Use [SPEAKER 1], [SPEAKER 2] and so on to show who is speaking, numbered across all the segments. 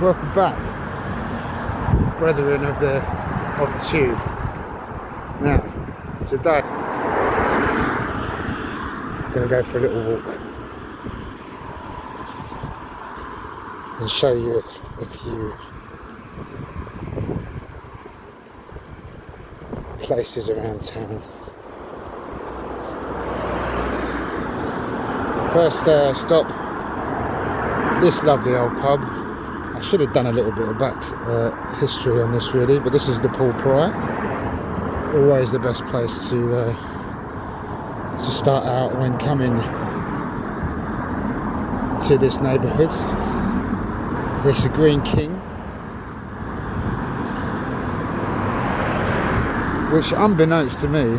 [SPEAKER 1] Welcome back, brethren of the tube. Now, today I'm going to go for a little walk and show you a few places around town. First stop, this lovely old pub. I should have done a little bit of back history on this really, but this is the Paul Pry. Always the best place to start out when coming to this neighbourhood. It's a Green King, which unbeknownst to me,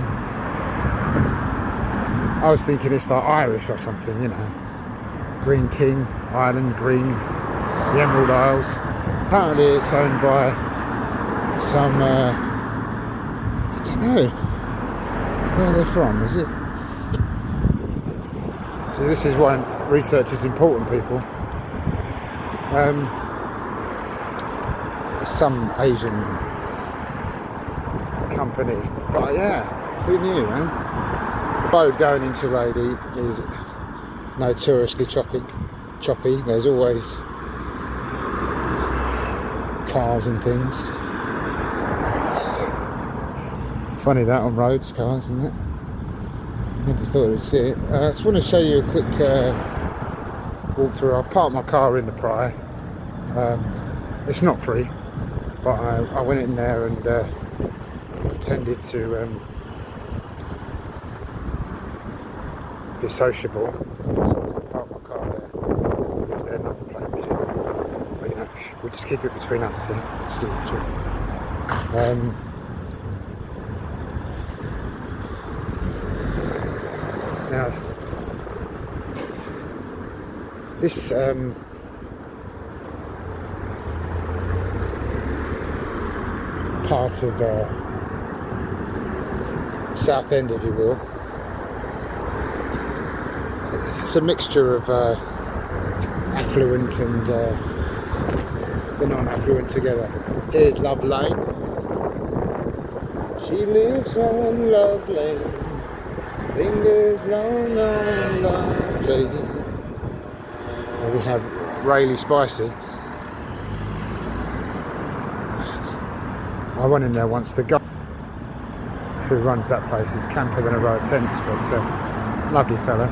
[SPEAKER 1] I was thinking it's like Irish or something, you know. Green King, Ireland, green, the Emerald Isles. Apparently it's owned by some, I don't know where they're from, is it? So this is why research is important, people. Some Asian company, but yeah, who knew, eh? The road going into Rayleigh is notoriously choppy. There's always cars and things. Funny that on roads, cars, isn't it? I never thought I would see it. I just want to show you a quick walk through. I've parked my car in the Pry. It's not free, but I went in there and pretended to be sociable. So I parked my car there, use their number plate machine. But you know, we'll just keep it between us. Just keep it between. Now, this part of South End, if you will, it's a mixture of affluent and the non-affluent together. Here's Love Lane. She lives on Love Lane, lingers long on Love Lane. And we have Rayleigh Spicy. I went in there once. The guy who runs that place is camper than a row of tents, but lovely fella.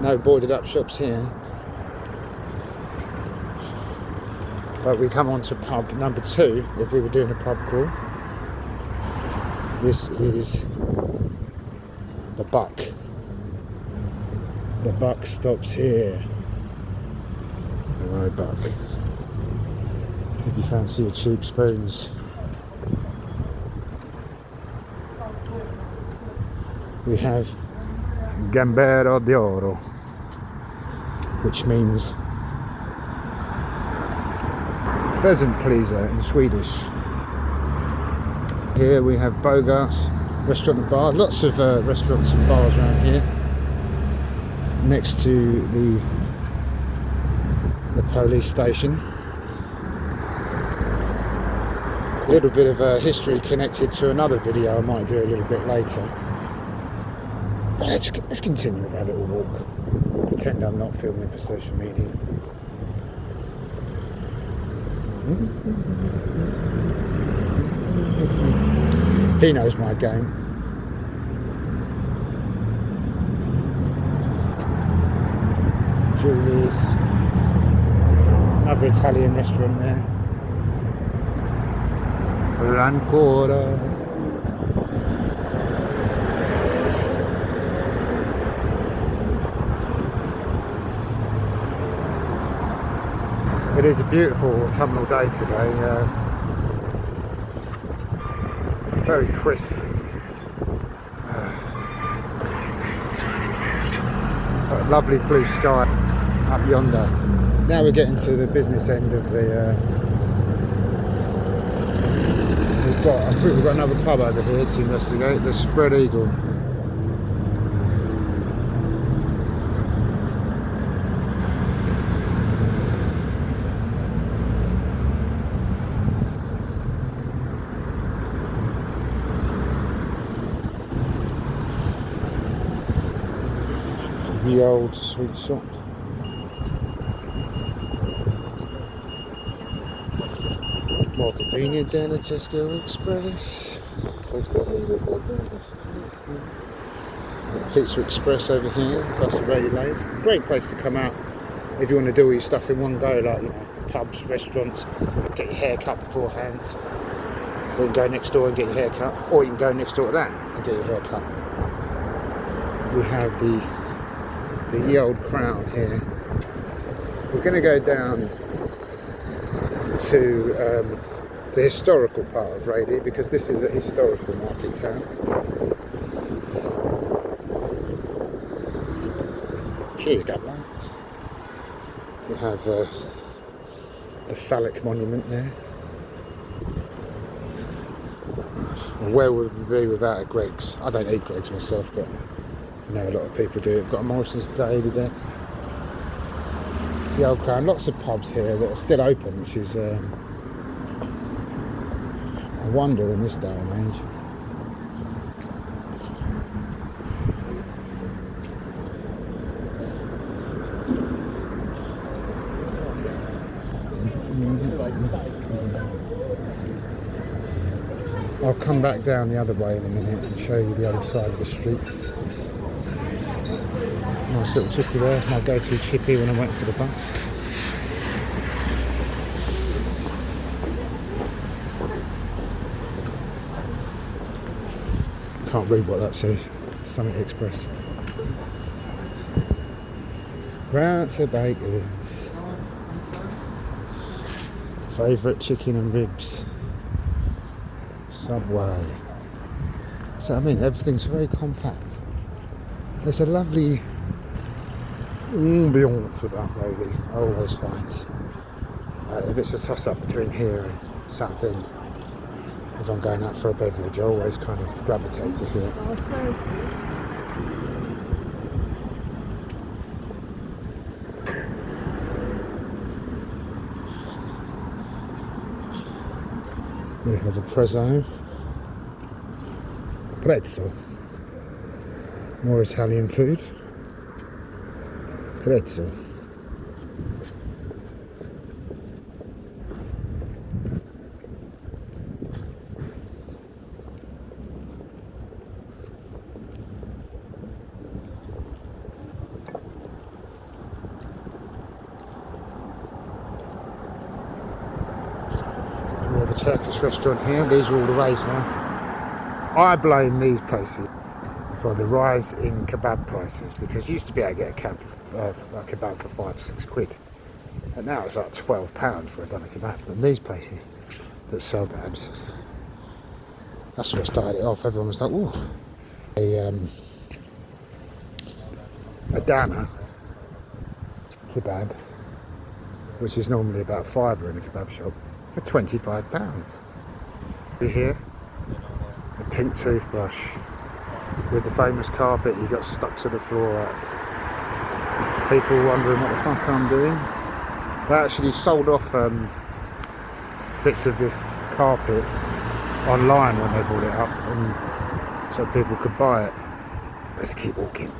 [SPEAKER 1] No boarded up shops here, but we come on to pub number 2 if we were doing a pub crawl. This is the Buck. The Buck stops here. The Road Buck. If you fancy your cheap spoons. We have Gambero d'Oro, which means pheasant pleaser in Swedish. Here we have Bogart's restaurant and bar. Lots of restaurants and bars around here. Next to the police station. A little bit of history connected to another video I might do a little bit later. But let's continue with our little walk. Pretend I'm not filming for social media. He knows my game. Julie's, another Italian restaurant there. L'Ancora. It is a beautiful autumnal day today. Very crisp. Lovely blue sky up yonder. Now we're getting to the business end of the I think we've got another pub over here to investigate, the Spread Eagle. The old sweet shop. More convenient than a Tesco Express. Pizza Express over here, plus the Rayleigh. It's a great place to come out if you want to do all your stuff in one go, like, you know, pubs, restaurants, get your hair cut beforehand. Or you can go next door and get your hair cut, or you can go next door to that and get your hair cut. We have the old Crown here. We're going to go down to the historical part of Rayleigh, because this is a historical market town. Cheers, Governor. We have the phallic monument there. Where would we be without a Greggs? I don't eat Greggs myself, but I know a lot of people do. We've got a Morrison's Daily there. The old Crown. Lots of pubs here that are still open, which is a wonder in this day and age. I'll come back down the other way in a minute and show you the other side of the street. Nice little chippy there, my go-to chippy when I'm waiting for the bus. Can't read what that says. Summit Express. Round to Bakers. Favourite chicken and ribs. Subway. So I mean, everything's very compact. There's a lovely ambiance about Rayleigh, I always find. If it's a toss-up between here and Southend, if I'm going out for a beverage, I always kind of gravitate to here. We have a prezzo, more Italian food, prezzo. We have a Turkish restaurant here. These are all the rage now. I blame these places for the rise in kebab prices, because you used to be able to get a kebab for 5 or 6 quid, and now it's like £12 for a doner kebab. And these places that sell kebabs, that's what started it off. Everyone was like, ooh, a doner kebab, which is normally about £5 in a kebab shop, for £25. We're here. The pink toothbrush with the famous carpet you got stuck to the floor at. People wondering what the fuck I'm doing. They actually sold off bits of this carpet online when they brought it up, and so people could buy it. Let's keep walking.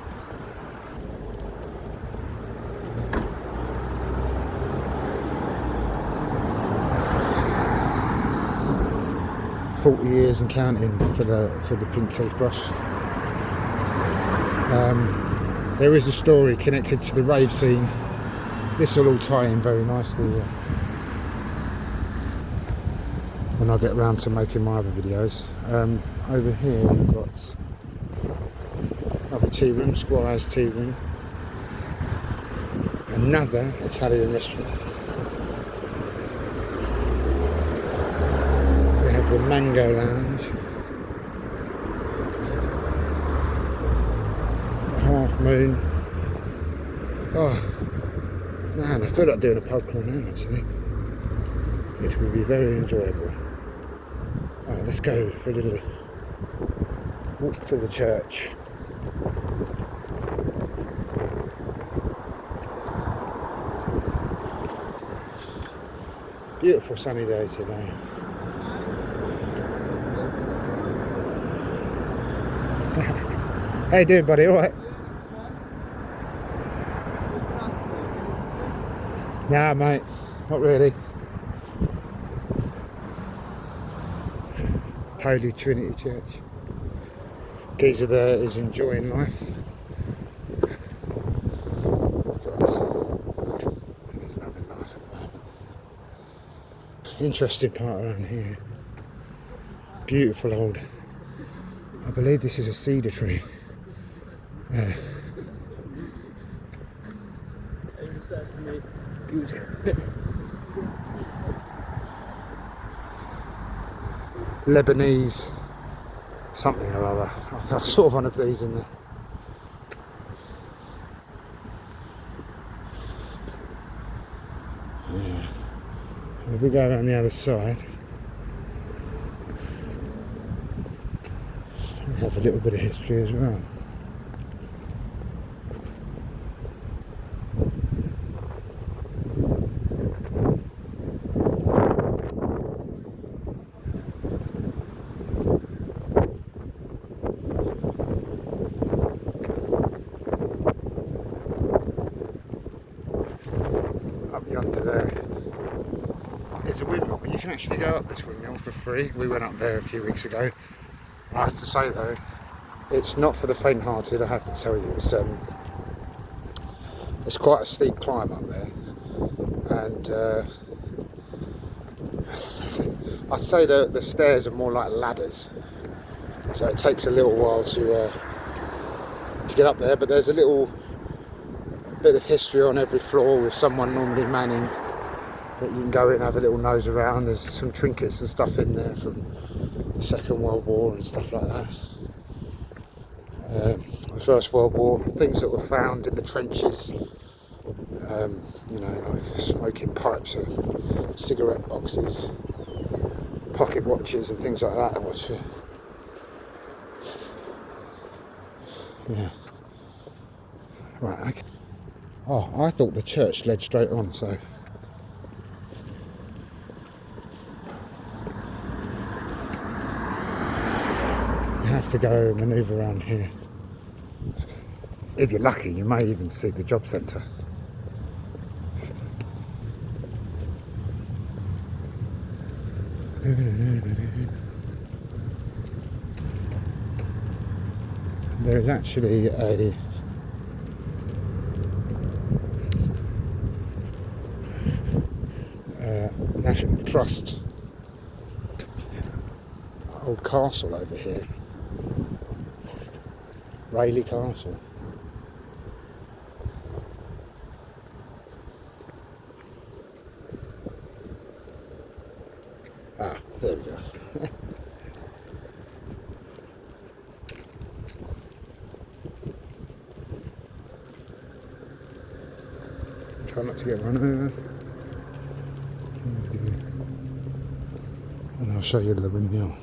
[SPEAKER 1] "40 years and counting" for the pink toothbrush. There is a story connected to the rave scene. This will all tie in very nicely when I get round to making my other videos. Over here we've got another tea room, Squire's Tea Room. Another Italian restaurant. The Mango Lounge, Half Moon. Oh man, I feel like doing a pub crawl now actually. It will be very enjoyable. I Right, let's go for a little walk to the church. Beautiful sunny day today. How you doing, buddy? All right? Nah, mate, not really. Holy Trinity Church. Geezer there is enjoying life. He's loving life at the moment. Interesting part around here. Beautiful old. I believe this is a cedar tree. Lebanese something or other. I saw one of these in there. Yeah. If we go around the other side, we have a little bit of history as well. Up yonder there is a windmill. You can actually go up this windmill for free. We went up there a few weeks ago. I have to say though, it's not for the faint-hearted. I have to tell you, it's quite a steep climb up there, and I'd say the stairs are more like ladders, so it takes a little while to get up there. But there's a little bit of history on every floor with someone normally manning that you can go in and have a little nose around. There's some trinkets and stuff in there from the Second World War and stuff like that. The First World War, things that were found in the trenches, you know, like smoking pipes, cigarette boxes, pocket watches and things like that. Which, yeah. Right, okay. Oh, I thought the church led straight on, so. You have to go manoeuvre around here. If you're lucky, you may even see the job centre. There is actually a National Trust old castle over here, Rayleigh Castle. Ah, there we go. Try not to get run over. And I'll show you the windmill.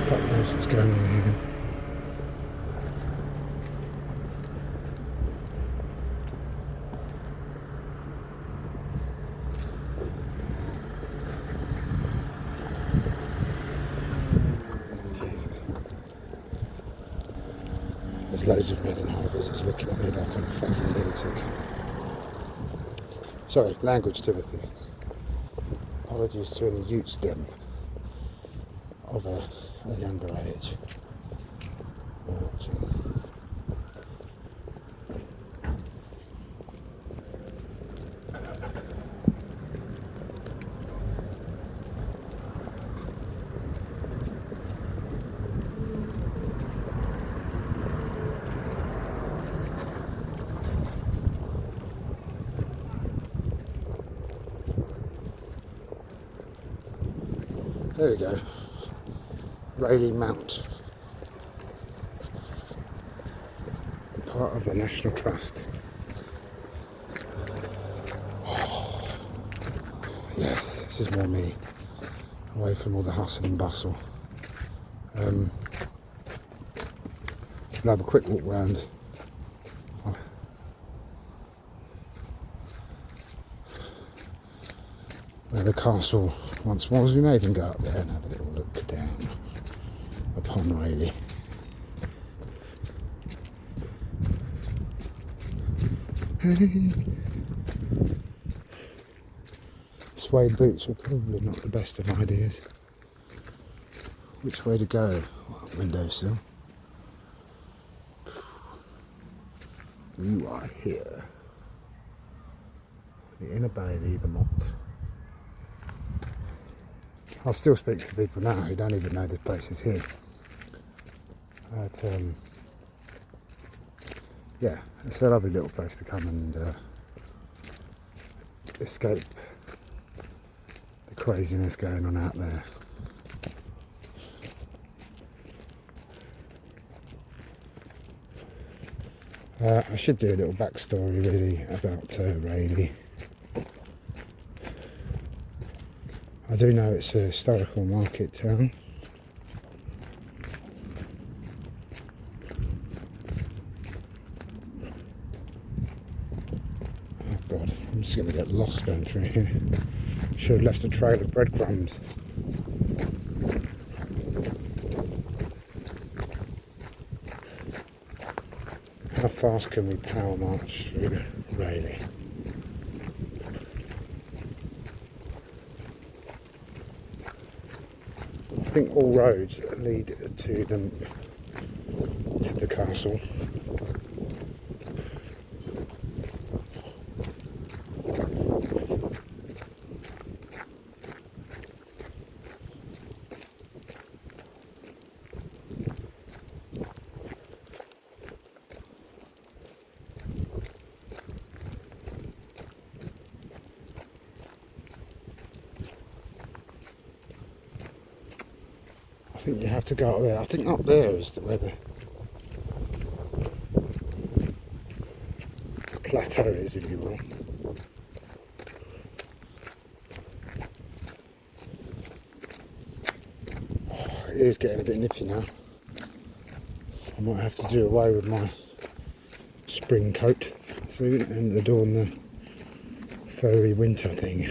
[SPEAKER 1] Fuck knows what's going on here. Jesus. There's loads of men in high visors looking at me like I'm a fucking lunatic. Sorry, language, Timothy. Apologies to any youths then of a younger age. There we go. Rayleigh Mount. Part of the National Trust. Oh, yes, this is more me. Away from all the hustle and bustle. We'll have a quick walk round. Where the castle once was. We may even go up there and have a little look down upon Rayleigh. Suede boots were probably not the best of ideas. Which way to go? Windowsill. You are here. The inner baily, the motte. I'll still speak to people now who don't even know this place is here. But, yeah, it's a lovely little place to come and escape the craziness going on out there. I should do a little backstory really about Rayleigh. I do know it's a historical market town. Oh God, I'm just going to get lost going through here. Should have left a trail of breadcrumbs. How fast can we power march through Rayleigh? I think all roads lead to the castle. I think you have to go up there. I think up there is where the plateau is, if you will. Oh, it is getting a bit nippy now. I might have to do away with my spring coat and adorn the furry winter thing.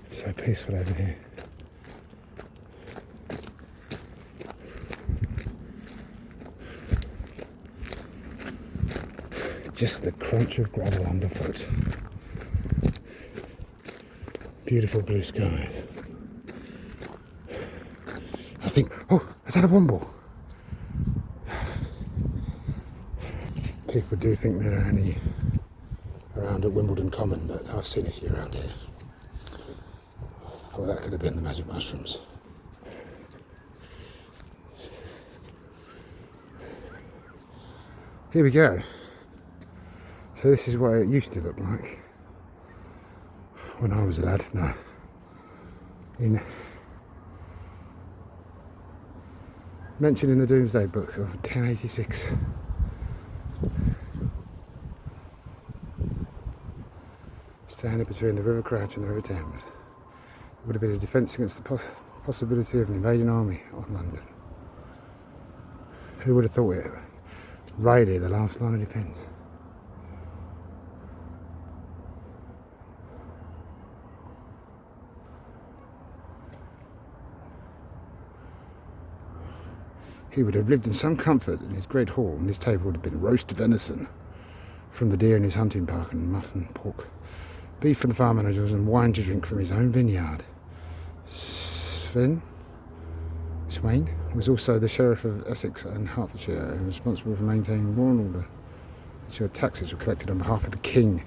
[SPEAKER 1] So peaceful over here. Just the crunch of gravel underfoot. Beautiful blue skies. I think, oh, is that a womble? People do think there are any around at Wimbledon Common, but I've seen a few around here. Oh, that could have been the magic mushrooms. Here we go. So this is what it used to look like when I was a lad. No. Mentioned in the Doomsday Book of 1086. Standing between the River Crouch and the River Thames. It would have been a defence against the possibility of an invading army on London. Who would have thought it? Rayleigh, the last line of defence. He would have lived in some comfort in his great hall, and his table would have been roast venison from the deer in his hunting park, and mutton, pork, beef from the farm managers, and wine to drink from his own vineyard. Sven? Swain was also the Sheriff of Essex and Hertfordshire and responsible for maintaining law and order. Ensured taxes were collected on behalf of the King.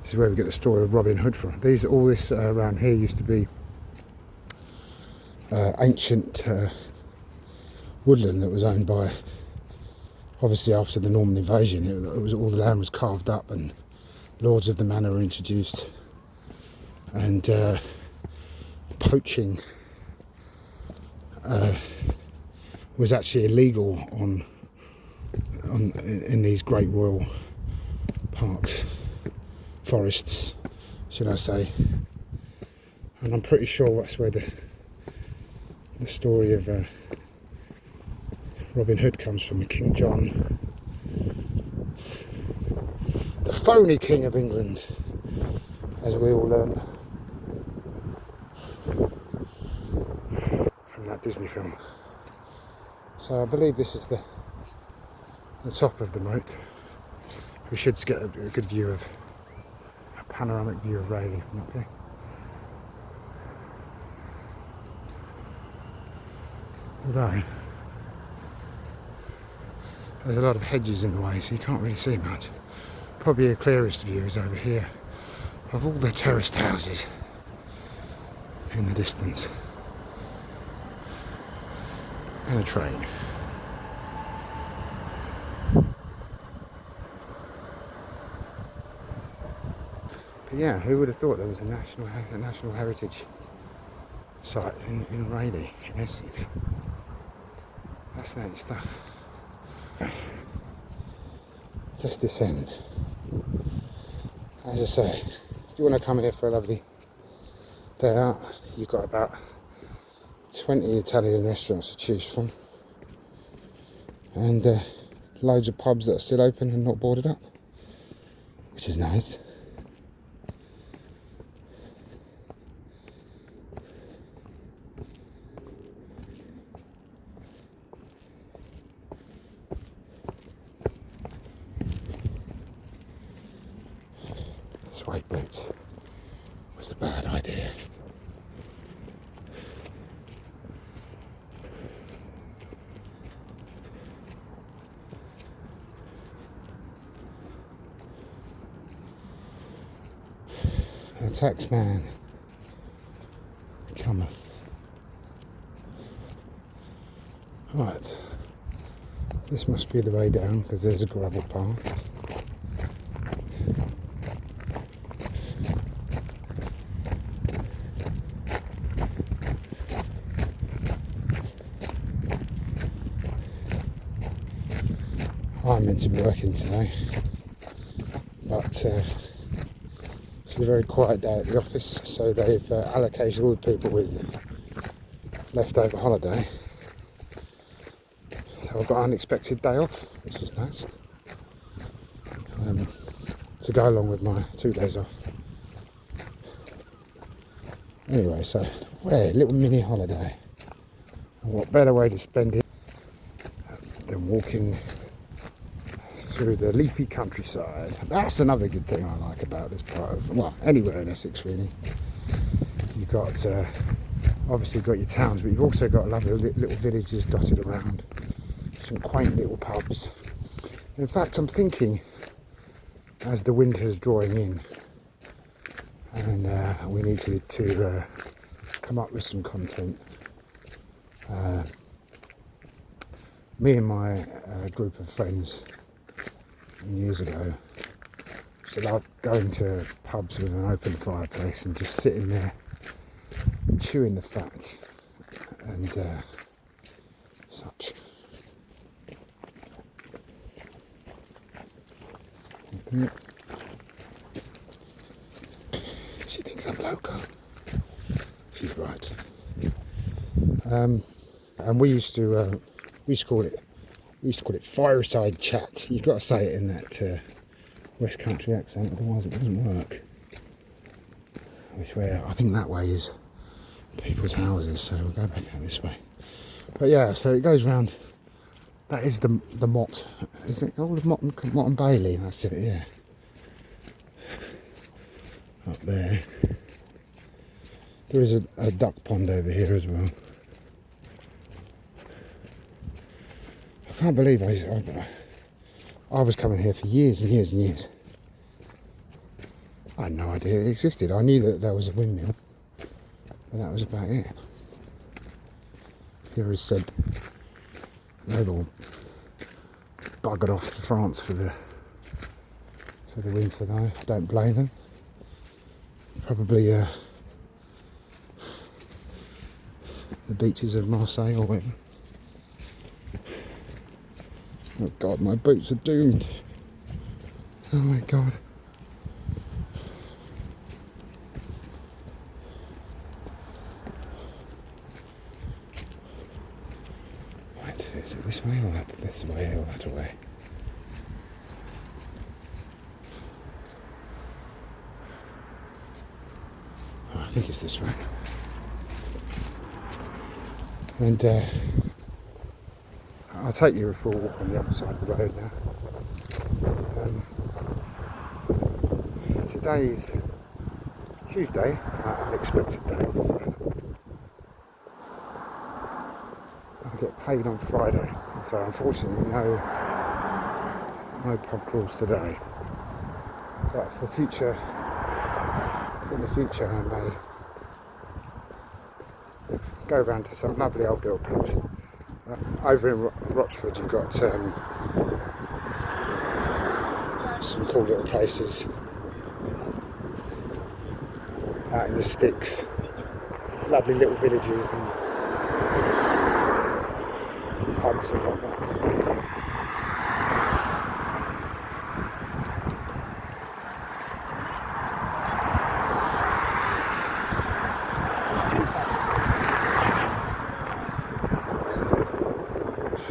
[SPEAKER 1] This is where we get the story of Robin Hood from. All this around here used to be ancient woodland that was owned by, obviously after the Norman invasion, it was all the land was carved up and lords of the manor were introduced, and poaching was actually illegal in these great royal parks, forests, should I say. And I'm pretty sure that's where the story of Robin Hood comes from, King John, the phony King of England, as we all learned from that Disney film. So I believe this is the top of the moat. We should get a good view of, a panoramic view of Rayleigh from up here. Although there's a lot of hedges in the way, so you can't really see much. Probably the clearest view is over here, of all the terraced houses in the distance, and a train. But yeah, who would have thought there was a national heritage site in Rayleigh, in Essex? Fascinating stuff. Let's descend. As I say, if you want to come here for a lovely day out, you've got about 20 Italian restaurants to choose from, and loads of pubs that are still open and not boarded up, which is nice. Suede boots was a bad idea. The taxman cometh. Right, this must be the way down because there's a gravel path. I'm meant to be working today, but it's a very quiet day at the office, so they've allocated all the people with leftover holiday. So I've got an unexpected day off, which is nice, to go along with my 2 days off. Anyway, so a little mini holiday. And what better way to spend it than walking through the leafy countryside. That's another good thing I like about this part of, well, anywhere in Essex really. You've got obviously got your towns, but you've also got lovely little villages dotted around, some quaint little pubs. In fact, I'm thinking, as the winter's drawing in and we need to come up with some content, me and my group of friends years ago used to love going to pubs with an open fireplace and just sitting there chewing the fat and such. She thinks I'm loco. She's right. And we used to call it fireside chat. You've got to say it in that West Country accent, otherwise it doesn't work. I think that way is people's houses, so we'll go back out this way. But yeah, so it goes round. That is the motte. Is it called motte and baily? That's it, yeah. Up there. There is a duck pond over here as well. can't believe I was coming here for years and years and years. I had no idea it existed. I knew that there was a windmill, but that was about it. Here is said they've all buggered off to France for the winter though. I don't blame them. Probably the beaches of Marseille or whatever. Oh God, my boots are doomed. Oh my God. Right, is it this way or this way or that way? Oh, I think it's this way. And I'll take you for a walk on the other side of the road now. Today is Tuesday, an unexpected day. I get paid on Friday, so unfortunately no pub crawls today. But in the future I may go round to some lovely old built pubs. Over in Rochford you've got some cool little places out in the sticks, lovely little villages and pubs and whatnot.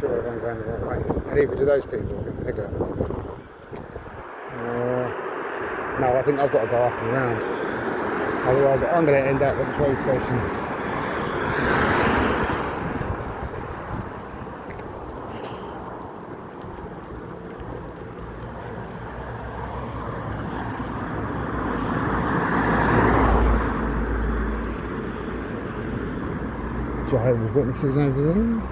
[SPEAKER 1] Sure if I'm going the right way. And either do those people, I think they're going the wrong way. No, I think I've got to go up and round. Otherwise I'm going to end up at the train station. Jehovah's Witnesses over there.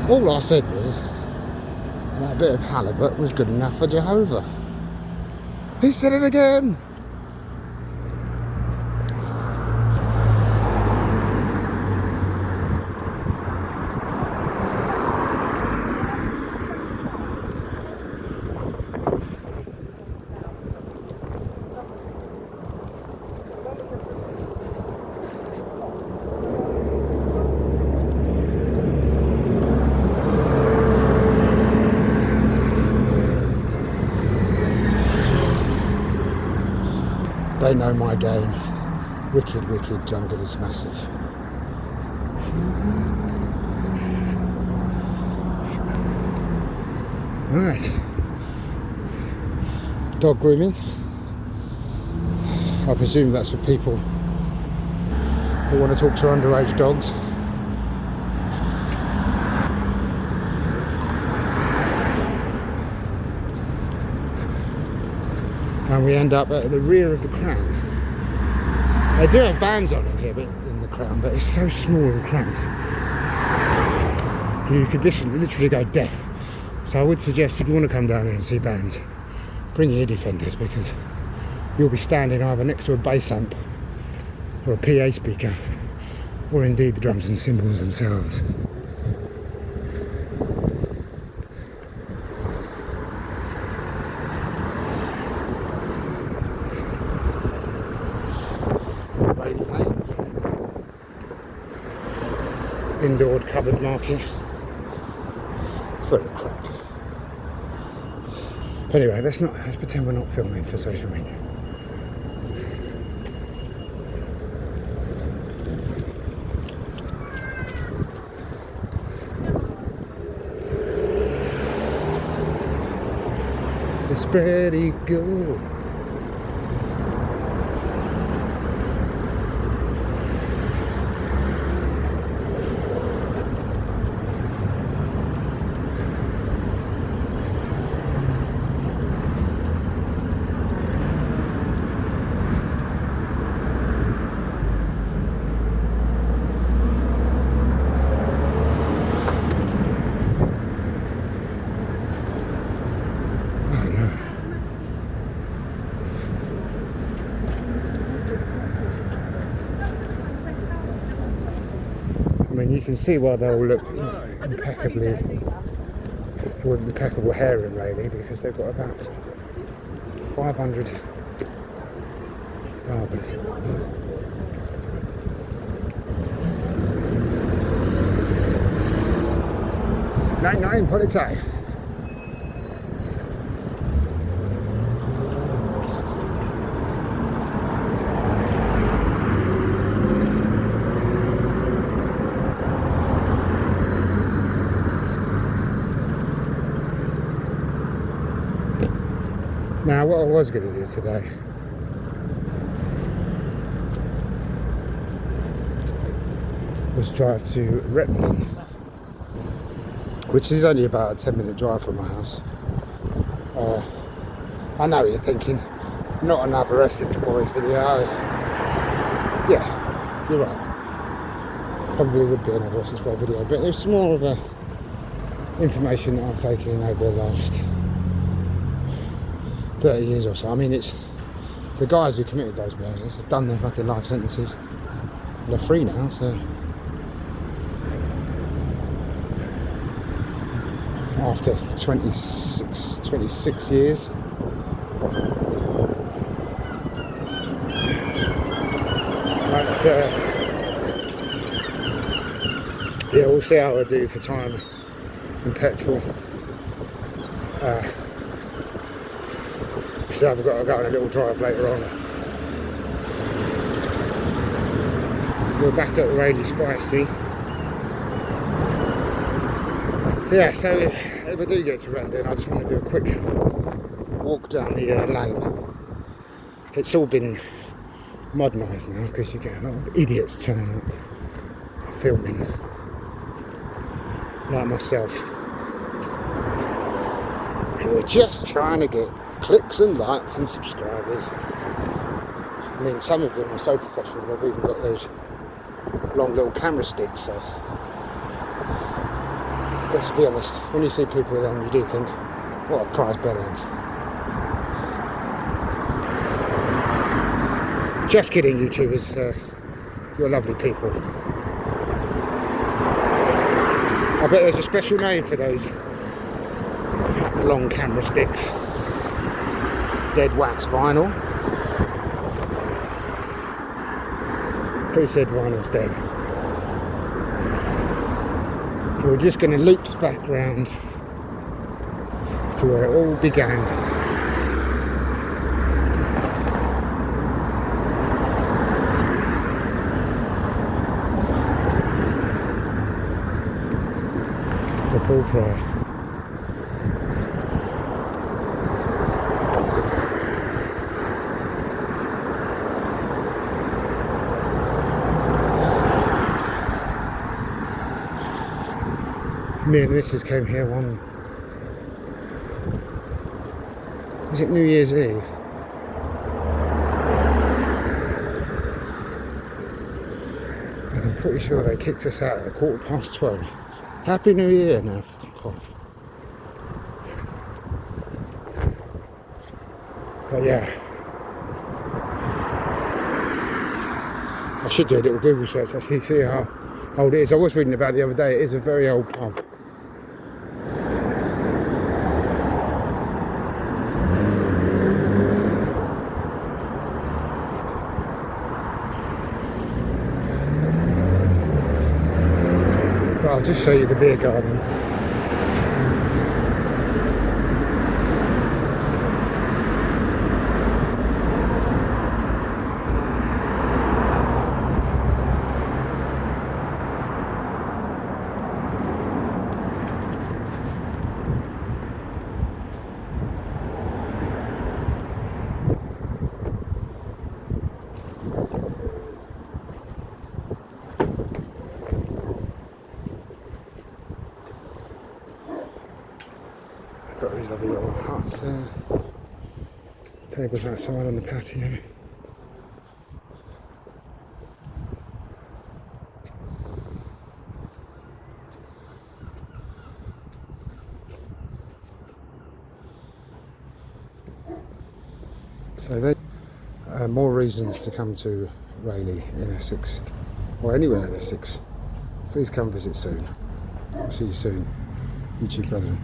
[SPEAKER 1] All I said was that a bit of halibut was good enough for Jehovah. He said it again! They know my game. Wicked, wicked, jungle is massive. Right. Dog grooming. I presume that's for people who want to talk to underage dogs. And we end up at the rear of the Crown. They do have bands on in here, but in the Crown, but it's so small and cramped. You could literally go deaf. So I would suggest if you want to come down here and see bands, bring your ear defenders, because you'll be standing either next to a bass amp or a PA speaker, or indeed the drums and cymbals themselves. Indoor covered market, full of crap. But anyway, let's pretend we're not filming for social media. It's pretty good. mean, you can see why they all look impeccable hair in Rayleigh, because they've got about 500 barbers. Nine, Polizei. Now, what I was going to do today was drive to Rayleigh, which is only about a 10-minute drive from my house. I know what you're thinking, not another Essex Boys video. Yeah, you're right. Probably would be another Essex Boys video, but it's more of a information that I've taken in over the last 30 years or so. I mean, it's the guys who committed those murders have done their fucking life sentences. They're free now, so after 26 years. But yeah, we'll see how I do for time and petrol. So I've got to go on a little drive later on. We're back at Rayleigh Spicy. Yeah, so if I do get to Rayleigh, I just want to do a quick walk down the lane. It's all been modernised now, because you get a lot of idiots turning up filming, like myself, who are just trying to get clicks and likes and subscribers. I mean, some of them are so professional, they've even got those long little camera sticks, so let's be honest, when you see people with them, you do think, what a prize bell end. Just kidding, YouTubers, you're lovely people. I bet there's a special name for those long camera sticks. Dead wax vinyl. Who said vinyl's dead? We're just going to loop back round to where it all began. The Paul Pryor. Me and the missus came here one, was it New Year's Eve? And I'm pretty sure they kicked us out at 12:15. Happy New Year now, fuck off. But yeah, I should do a little Google search actually, see how old it is. I was reading about it the other day, it is a very old pub. I'll just show you the beer garden. Got these lovely little huts there. Tables outside on the patio. So there are more reasons to come to Rayleigh in Essex, or anywhere in Essex, please come visit soon. I'll see you soon, YouTube brethren.